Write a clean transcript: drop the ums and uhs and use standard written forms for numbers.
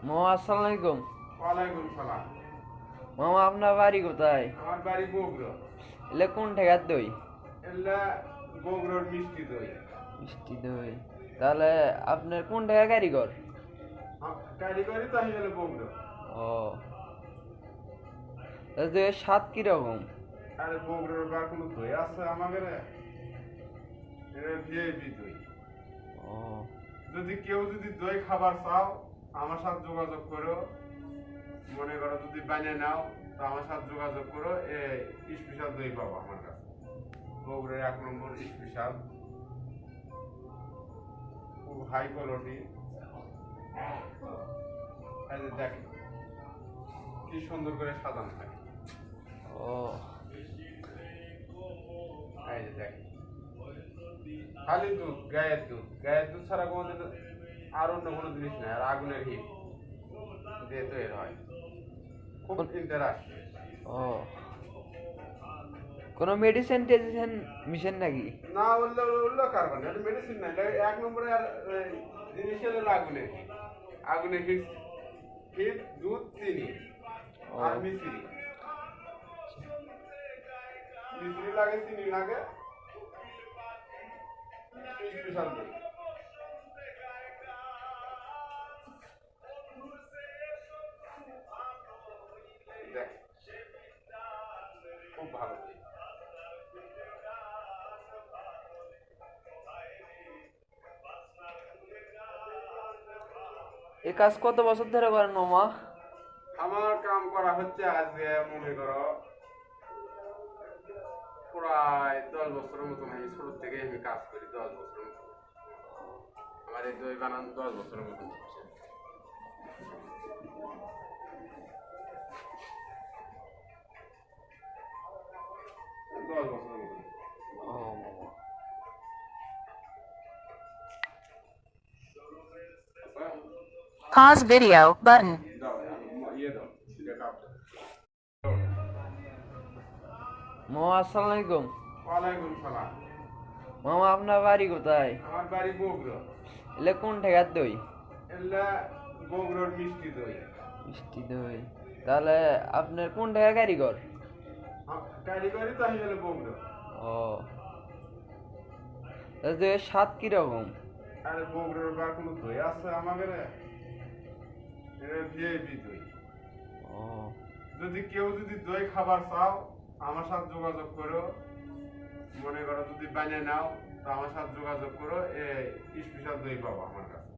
মামা আসসালামু আলাইকুম। ওয়ালাইকুম সালাম। মামা আপনার বাড়ি কোথায়? আমার বাড়ি বগুড়া। এলে কোন ঠেকার দই? এলা বগুড়ার মিষ্টি দই। মিষ্টি দই। তাহলে আপনার কোন ঠেকা কারিগর? কারিগরি তো হয়ে গেল বগুড়া। ও, দইয়ের স্বাদ কিরকম? আরে বগুড়ার বা কোনো দই আছে আমাদের? এটা ভিআইপি দই। ও, যদি দই খাবার চাও আমার সাথে যোগাযোগ করো। মনে করো যদি বানিয়ে নাও তো আমার সাথে যোগাযোগ করো, স্পেশাল দই পাবো আমার কাছে। বগুড়ার 1 নম্বর স্পেশাল, খুব হাই কোয়ালিটি। এই যে দেখেন কি সুন্দর করে সাজানো থাকে। ও, এই যে দেখেন খালি দুধ, গায়ের দুধ ছাড়া কোনোদিন আর অন্য কোনো জিনিস নাই। আর আগুনের হিট দিয়ে তৈরি হয়, খুব ইন্টারেস্ট। ও, কোনো মেডিসিন টেডিসিন মিশেন নাকি? না উল্লো কার্বন, এটা মেডিসিন নাই। এটা 1 নম্বরে আর জিনিস হলো আগুনের হিট। আগুনের হিট, দুধ, চিনি ও, আর মিশ্রি। মিশ্রি লাগে, চিনি লাগে, স্পেশাল দই। দেখ খুব ভালো দই। এ কাজ কত বছর ধরে করেন মামা? আমার কাম করা হচ্ছে আজ মনে করো প্রায় 10 বছরের মতন। আমি ছোট থেকে আমি কাজ করি, 10 বছরের মতন। আমার এই দই বানানো 10 বছরের মতন হচ্ছে। 10 বছরের মতন। ও মামা, Pause video button. দাও ইয়ে দাও, এটা কাপ দাও। মামা আসসালামু আলাইকুম। ওয়ালাইকুম সালাম। মামা আপনার বাড়ি কোথায়? আমার বাড়ি বগুড়া। এলে কোন ঠেকার দই? এলা বগুড়ার মিষ্টি দই। মিষ্টি দই। তাহলে আপনার কোন ঠেকা কারিগর? কারিগরি তো হয়ে গেল বগুড়া। ও, দইয়ের স্বাদ কিরকম? আরে বগুড়ার বা কোনো দই আছে আমাদের? এটা ভিআইপি দই। ও, যদি দই খাবার চাও আমার সাথে যোগাযোগ করো। মনে করো যদি বানিয়ে নাও তো আমার সাথে যোগাযোগ করো, স্পেশাল দই পাবো আমার কাছে।